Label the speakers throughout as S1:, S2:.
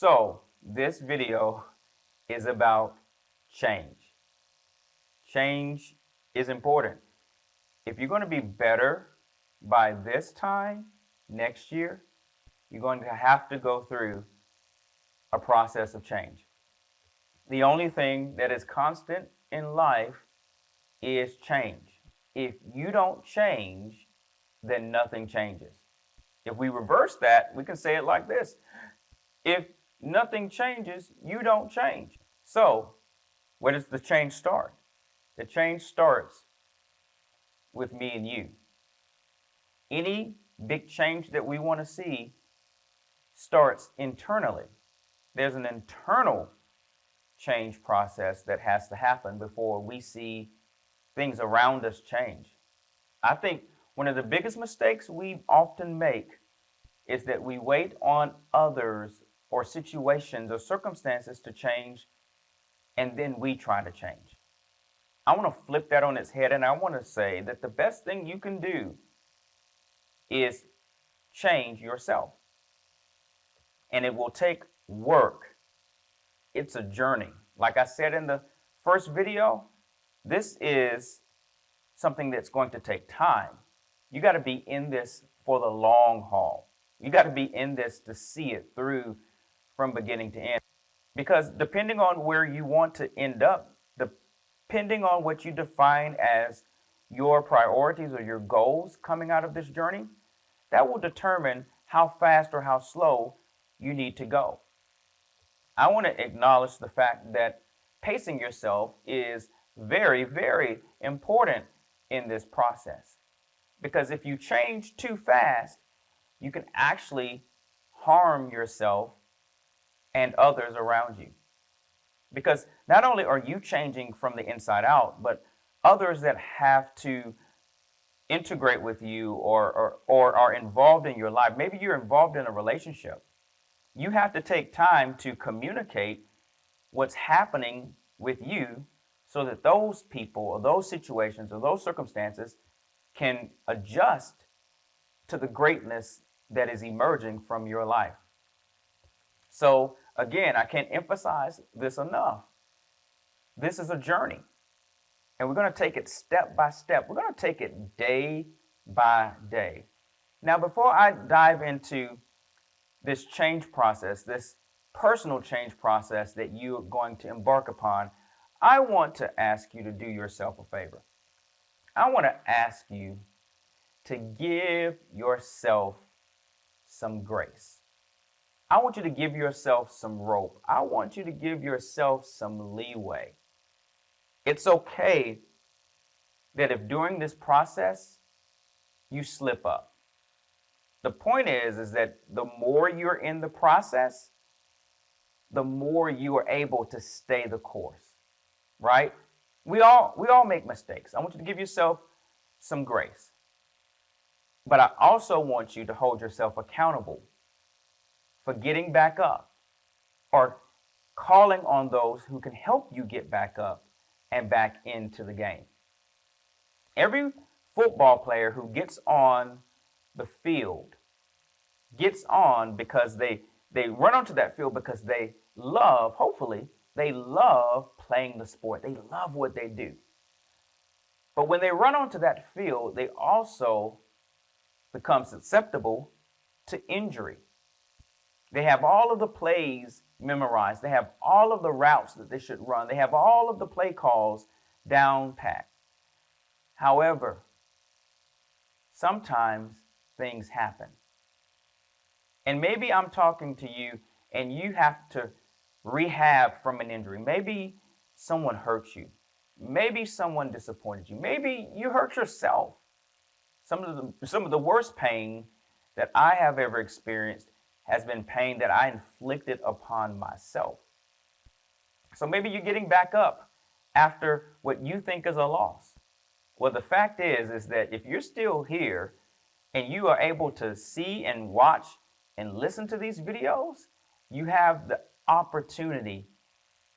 S1: So this video is about change. Change is important. If you're going to be better by this time next year, you're going to have to go through a process of change. The only thing that is constant in life is change. If you don't change, then nothing changes. If we reverse that, we can say it like this: if nothing changes, you don't change. So, where does the change start? The change starts with me and you. Any big change that we want to see starts internally. There's an internal change process that has to happen before we see things around us change. I think one of the biggest mistakes we often make is that we wait on others or situations or circumstances to change, and then we try to change. I want to flip that on its head, and I want to say that the best thing you can do is change yourself. And it will take work. It's a journey. Like I said in the first video, this is something that's going to take time. You got to be in this for the long haul. You got to be in this to see it through from beginning to end. Because depending on where you want to end up, depending on what you define as your priorities or your goals coming out of this journey, that will determine how fast or how slow you need to go. I want to acknowledge the fact that pacing yourself is very, very important in this process. Because if you change too fast, you can actually harm yourself and others around you. Because not only are you changing from the inside out, but others that have to integrate with you or are involved in your life. Maybe you're involved in a relationship. You have to take time to communicate what's happening with you so that those people or those situations or those circumstances can adjust to the greatness that is emerging from your life. So again, I can't emphasize this enough. This is a journey, and we're going to take it step by step. We're going to take it day by day. Now, before I dive into this change process, this personal change process that you're going to embark upon, I want to ask you to do yourself a favor. I want to ask you to give yourself some grace. I want you to give yourself some rope. I want you to give yourself some leeway. It's okay that if during this process you slip up. The point is that the more you're in the process, the more you are able to stay the course, right? We all make mistakes. I want you to give yourself some grace. But I also want you to hold yourself accountable for getting back up or calling on those who can help you get back up and back into the game. Every football player who gets on the field gets on because they run onto that field because they love, hopefully, they love playing the sport. They love what they do. But when they run onto that field, they also become susceptible to injury. They have all of the plays memorized. They have all of the routes that they should run. They have all of the play calls down pat. However, sometimes things happen. And maybe I'm talking to you and you have to rehab from an injury. Maybe someone hurt you. Maybe someone disappointed you. Maybe you hurt yourself. Some of the worst pain that I have ever experienced has been pain that I inflicted upon myself. So maybe you're getting back up after what you think is a loss. Well, the fact is that if you're still here and you are able to see and watch and listen to these videos, you have the opportunity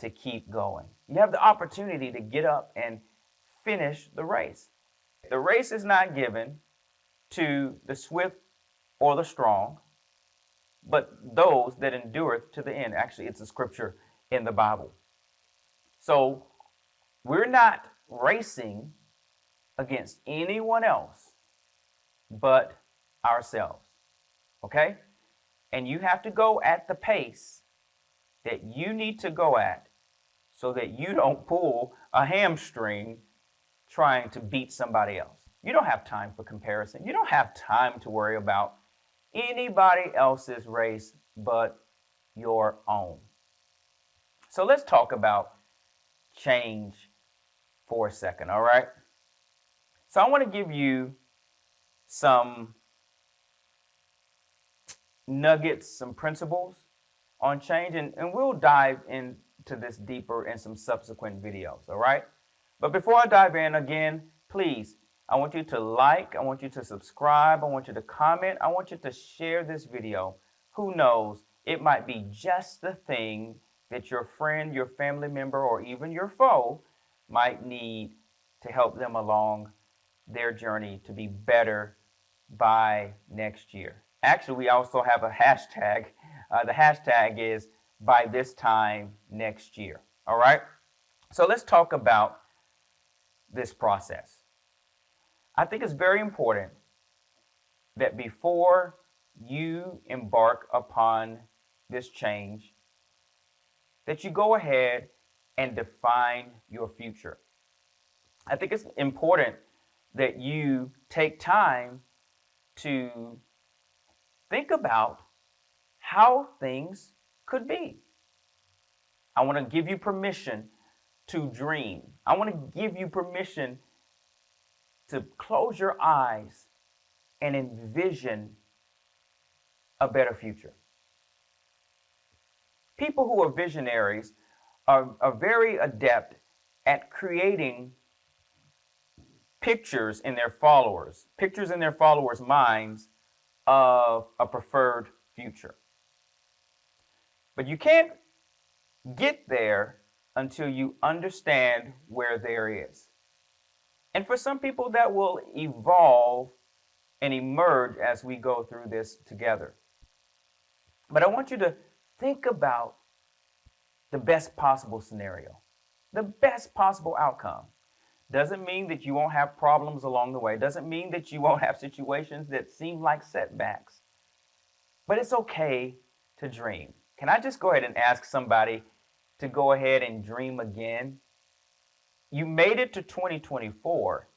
S1: to keep going. You have the opportunity to get up and finish the race. The race is not given to the swift or the strong. but those that endureth to the end. Actually, it's a scripture in the Bible. So we're not racing against anyone else but ourselves. Okay? And you have to go at the pace that you need to go at so that you don't pull a hamstring trying to beat somebody else. You don't have time for comparison. You don't have time to worry about anybody else's race but your own. So let's talk about change for a second, all right? So I want to give you some nuggets, some principles on change, and we'll dive into this deeper in some subsequent videos, all right? But before I dive in, again, please, I want you to like, I want you to subscribe, I want you to comment, I want you to share this video. Who knows, it might be just the thing that your friend, your family member, or even your foe might need to help them along their journey to be better by next year. Actually, we also have a hashtag. The hashtag is by this time next year. All right? So let's talk about this process. I think it's very important that before you embark upon this change, that you go ahead and define your future. I think it's important that you take time to think about how things could be. I want to give you permission to dream. I want to give you permission to close your eyes and envision a better future. People who are visionaries are very adept at creating pictures in their followers' minds of a preferred future. But you can't get there until you understand where there is. And for some people, that will evolve and emerge as we go through this together. But I want you to think about the best possible scenario, the best possible outcome. Doesn't mean that you won't have problems along the way. Doesn't mean that you won't have situations that seem like setbacks. But it's okay to dream. Can I just go ahead and ask somebody to go ahead and dream again? You made it to 2024.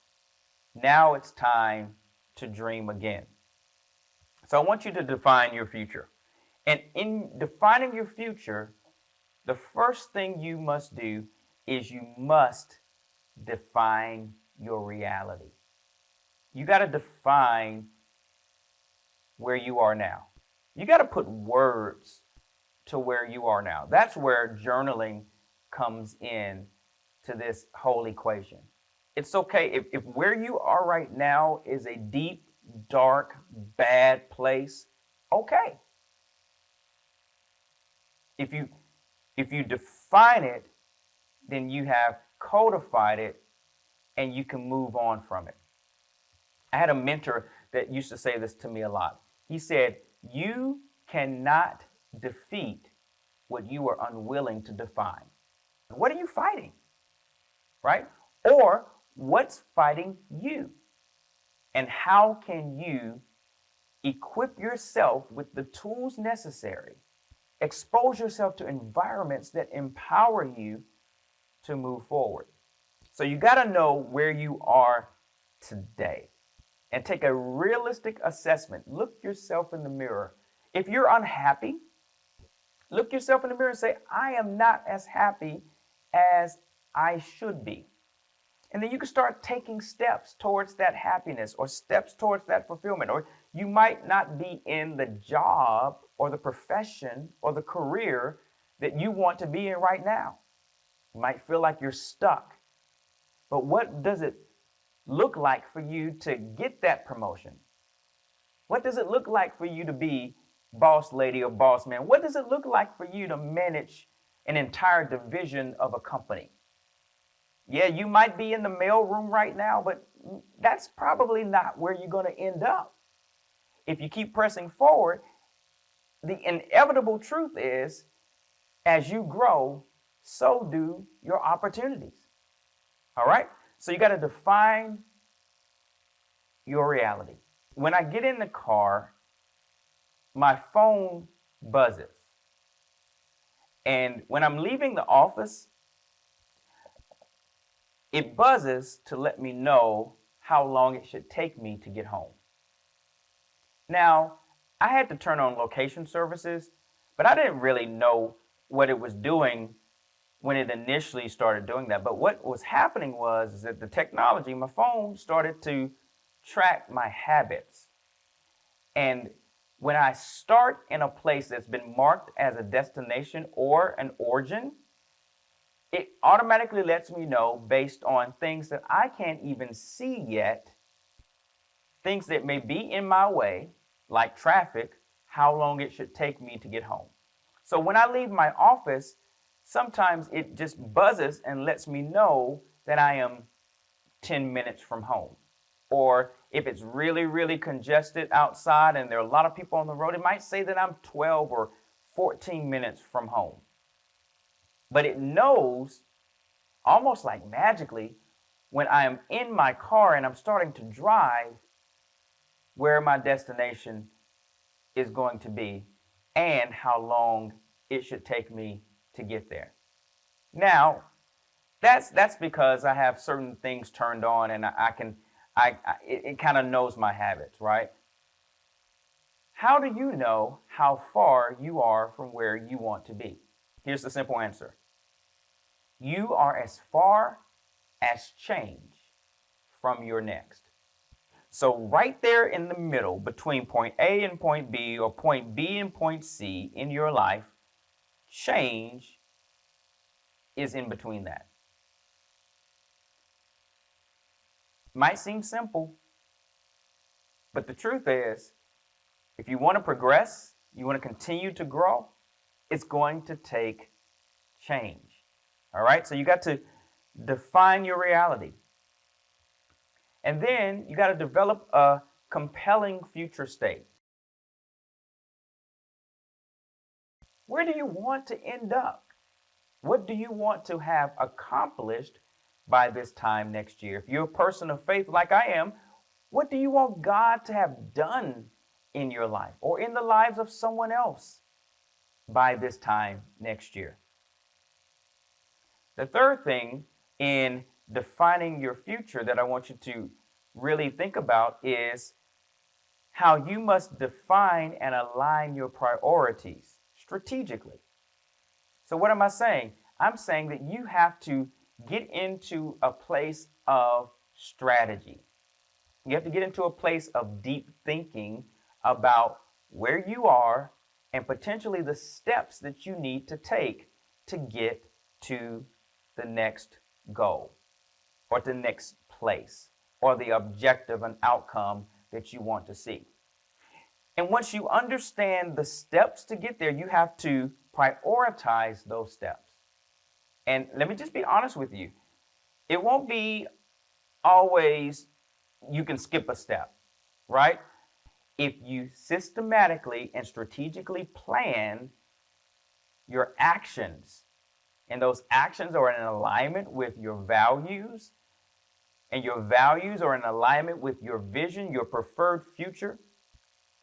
S1: Now it's time to dream again. So I want you to define your future. And in defining your future, the first thing you must do is you must define your reality. You got to define where you are now. You got to put words to where you are now. That's where journaling comes in to this whole equation. It's okay if where you are right now is a deep, dark, bad place, okay. If you define it, then you have codified it and you can move on from it. I had a mentor that used to say this to me a lot. He said, you cannot defeat what you are unwilling to define. What are you fighting? Right? Or what's fighting you? And how can you equip yourself with the tools necessary? Expose yourself to environments that empower you to move forward. So you got to know where you are today and take a realistic assessment. Look yourself in the mirror. If you're unhappy, look yourself in the mirror and say, I am not as happy as I should be. And then you can start taking steps towards that happiness or steps towards that fulfillment. Or you might not be in the job or the profession or the career that you want to be in right now. You might feel like you're stuck. But what does it look like for you to get that promotion? What does it look like for you to be boss lady or boss man? What does it look like for you to manage an entire division of a company? Yeah, you might be in the mailroom right now, but that's probably not where you're going to end up. If you keep pressing forward, the inevitable truth is, as you grow, so do your opportunities. All right? So you got to define your reality. When I get in the car, my phone buzzes. And when I'm leaving the office, it buzzes to let me know how long it should take me to get home. Now, I had to turn on location services, but I didn't really know what it was doing when it initially started doing that. But what was happening was that the technology, my phone started to track my habits. And when I start in a place that's been marked as a destination or an origin, it automatically lets me know, based on things that I can't even see yet, things that may be in my way, like traffic, how long it should take me to get home. So when I leave my office, sometimes it just buzzes and lets me know that I am 10 minutes from home. Or if it's really, really congested outside and there are a lot of people on the road, it might say that I'm 12 or 14 minutes from home. But it knows, almost like magically, when I am in my car and I'm starting to drive, where my destination is going to be and how long it should take me to get there. Now, that's because I have certain things turned on, and it kind of knows my habits, right? How do you know how far you are from where you want to be? Here's the simple answer. You are as far as change from your next. So right there in the middle, between point A and point B, or point B and point C in your life, change is in between that. Might seem simple, but the truth is, if you want to progress, you want to continue to grow, it's going to take change. All right? So you got to define your reality. And then you got to develop a compelling future state. Where do you want to end up? What do you want to have accomplished by this time next year? If you're a person of faith like I am, what do you want God to have done in your life or in the lives of someone else by this time next year? The third thing in defining your future that I want you to really think about is how you must define and align your priorities strategically. So what am I saying? I'm saying that you have to get into a place of strategy. You have to get into a place of deep thinking about where you are and potentially the steps that you need to take to get to the next goal or the next place or the objective and outcome that you want to see. And once you understand the steps to get there, you have to prioritize those steps. And let me just be honest with you. It won't be always you can skip a step, right? If you systematically and strategically plan your actions, and those actions are in alignment with your values, and your values are in alignment with your vision, your preferred future.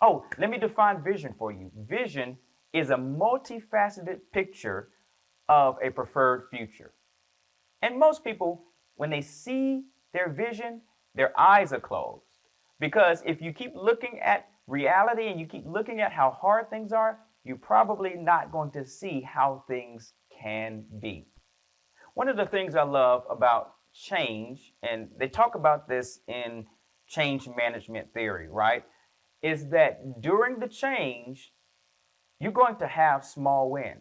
S1: Oh, let me define vision for you. Vision is a multifaceted picture of a preferred future. And most people, when they see their vision, their eyes are closed. Because if you keep looking at reality and you keep looking at how hard things are, you're probably not going to see how things can be. One of the things I love about change, and they talk about this in change management theory, right, is that during the change, you're going to have small wins.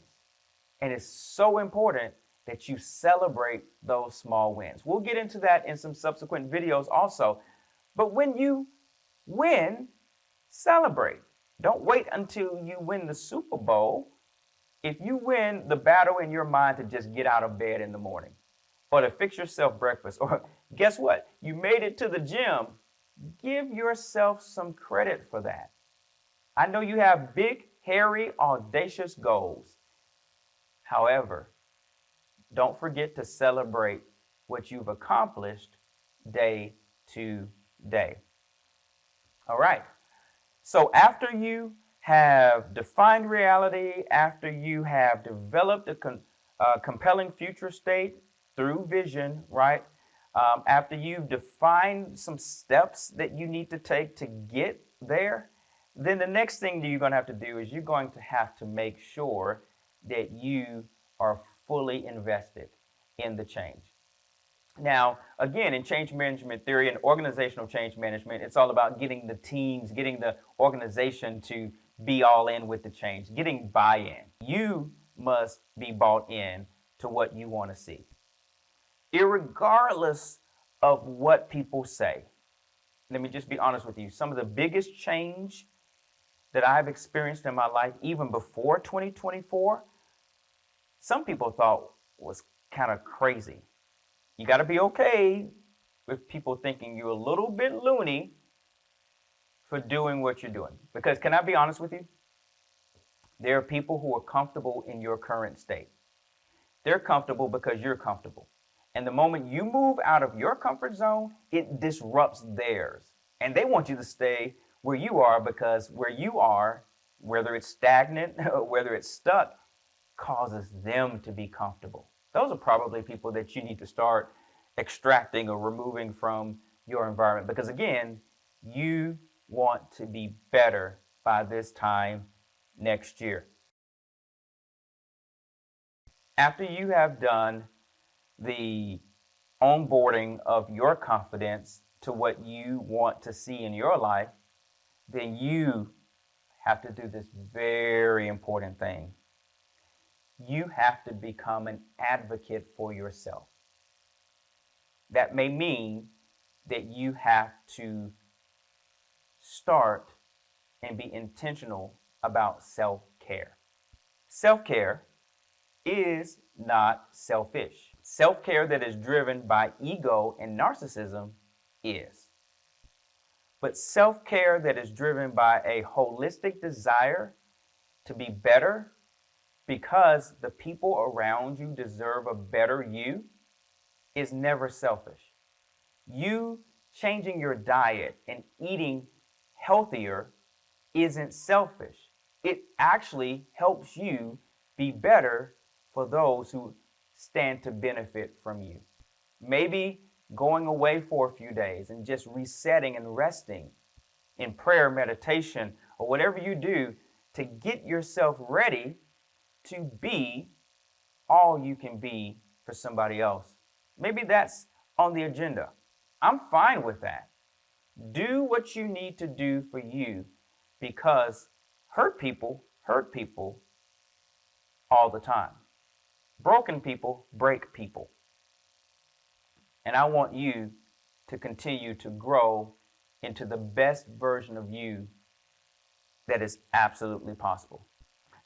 S1: And it's so important that you celebrate those small wins. We'll get into that in some subsequent videos also. But when you win, celebrate. Don't wait until you win the Super Bowl. If you win the battle in your mind to just get out of bed in the morning, or to fix yourself breakfast, or guess what? You made it to the gym. Give yourself some credit for that. I know you have big hairy, audacious goals. However, don't forget to celebrate what you've accomplished day to day. All right. So after you have defined reality, after you have developed a compelling future state through vision, right? After you've defined some steps that you need to take to get there, then the next thing that you're going to have to do is you're going to have to make sure that you are fully invested in the change. Now, again, in change management theory and organizational change management, it's all about getting the teams, getting the organization to be all in with the change, getting buy-in. You must be bought in to what you want to see. Irregardless of what people say, let me just be honest with you. Some of the biggest change that I've experienced in my life, even before 2024, some people thought was kind of crazy. You got to be okay with people thinking you're a little bit loony for doing what you're doing. Because can I be honest with you? There are people who are comfortable in your current state. They're comfortable because you're comfortable. And the moment you move out of your comfort zone, it disrupts theirs. And they want you to stay where you are because where you are, whether it's stagnant or whether it's stuck, causes them to be comfortable. Those are probably people that you need to start extracting or removing from your environment because, again, you want to be better by this time next year. After you have done the onboarding of your confidence to what you want to see in your life, then you have to do this very important thing. You have to become an advocate for yourself. That may mean that you have to start and be intentional about self-care. Self-care is not selfish. Self-care that is driven by ego and narcissism is. But self-care that is driven by a holistic desire to be better because the people around you deserve a better you is never selfish. You changing your diet and eating healthier isn't selfish. It actually helps you be better for those who stand to benefit from you. Maybe going away for a few days and just resetting and resting in prayer, meditation, or whatever you do to get yourself ready to be all you can be for somebody else. Maybe that's on the agenda. I'm fine with that. Do what you need to do for you because hurt people all the time. Broken people break people. And I want you to continue to grow into the best version of you that is absolutely possible.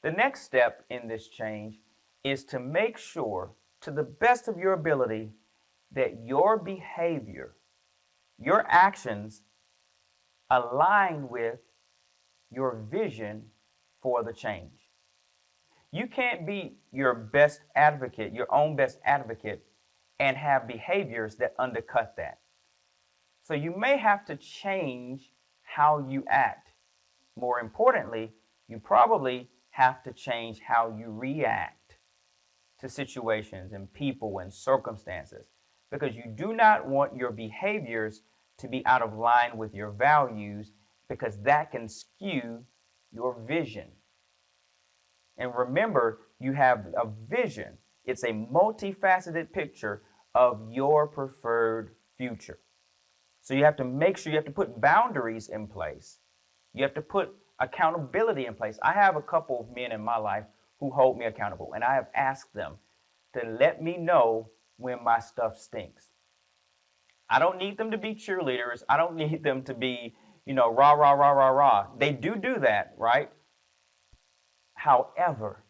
S1: The next step in this change is to make sure, to the best of your ability, that your behavior, your actions align with your vision for the change. You can't be your best advocate, your own best advocate, and have behaviors that undercut that. So you may have to change how you act. More importantly, you probably have to change how you react to situations and people and circumstances because you do not want your behaviors to be out of line with your values because that can skew your vision. And remember, you have a vision. It's a multifaceted picture of your preferred future. So you have to make sure you have to put boundaries in place. You have to put accountability in place. I have a couple of men in my life who hold me accountable, and I have asked them to let me know when my stuff stinks. I don't need them to be cheerleaders. I don't need them to be, rah, rah, rah, rah, rah. They do that, right? However,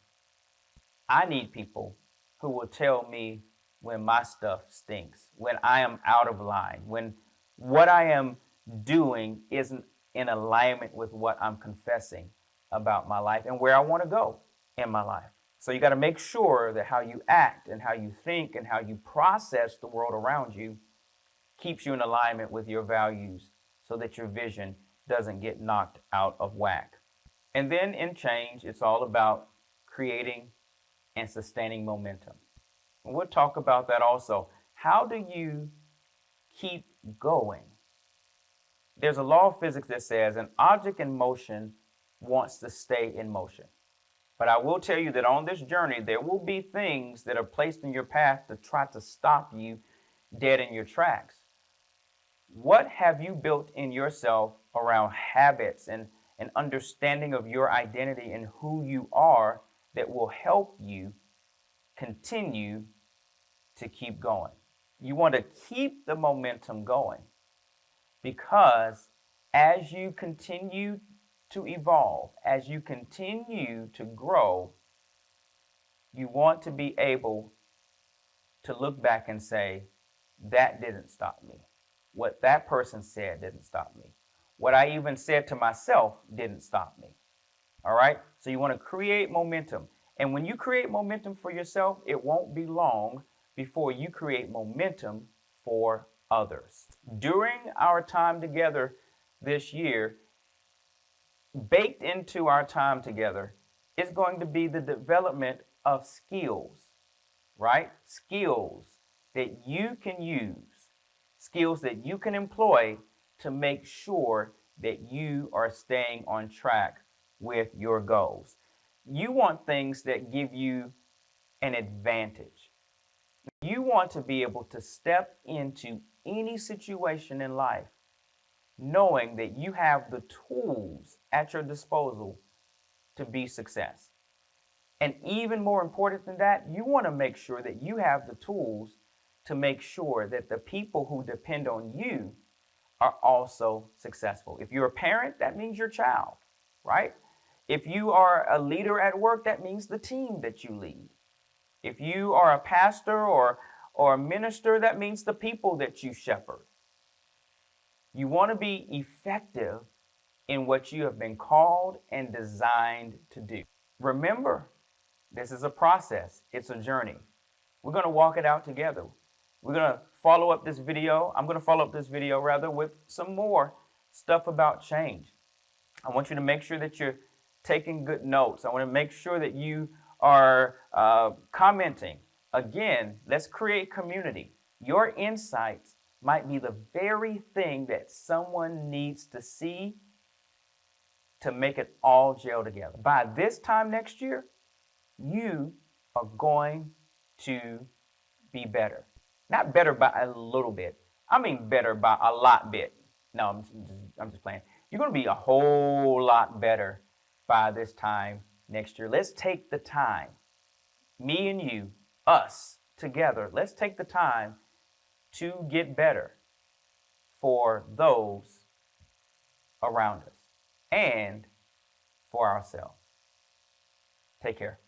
S1: I need people who will tell me when my stuff stinks, when I am out of line, when what I am doing isn't in alignment with what I'm confessing, about my life and where I want to go in my life. So you got to make sure that how you act and how you think and how you process the world around you keeps you in alignment with your values so that your vision doesn't get knocked out of whack. And then in change, it's all about creating and sustaining momentum. And we'll talk about that also. How do you keep going? There's a law of physics that says an object in motion wants to stay in motion. But I will tell you that on this journey, there will be things that are placed in your path to try to stop you dead in your tracks. What have you built in yourself around habits and an understanding of your identity and who you are that will help you continue to keep going? You want to keep the momentum going because as you continue to evolve, as you continue to grow, you want to be able to look back and say, that didn't stop me. What that person said didn't stop me. What I even said to myself didn't stop me. All right? So you want to create momentum. And when you create momentum for yourself, it won't be long before you create momentum for others. During our time together this year, baked into our time together is going to be the development of skills, right? Skills that you can use, skills that you can employ to make sure that you are staying on track with your goals. You want things that give you an advantage. You want to be able to step into any situation in life knowing that you have the tools at your disposal to be success. And even more important than that, you want to make sure that you have the tools to make sure that the people who depend on you are also successful. If you're a parent, that means your child, right? If you are a leader at work, that means the team that you lead. If you are a pastor or a minister, that means the people that you shepherd. You want to be effective in what you have been called and designed to do. Remember, this is a process. It's a journey. We're going to walk it out together. We're going to follow up this video. I'm going to follow up this video rather with some more stuff about change. I want you to make sure that you're taking good notes. I want to make sure that you are commenting. Again, let's create community. Your insights might be the very thing that someone needs to see to make it all gel together. By this time next year, you are going to be better. Not better by a little bit. I mean better by a lot bit. No, I'm just playing. You're going to be a whole lot better by this time next year. Let's take the time, me and you, us together, let's take the time to get better for those around us and for ourselves. Take care.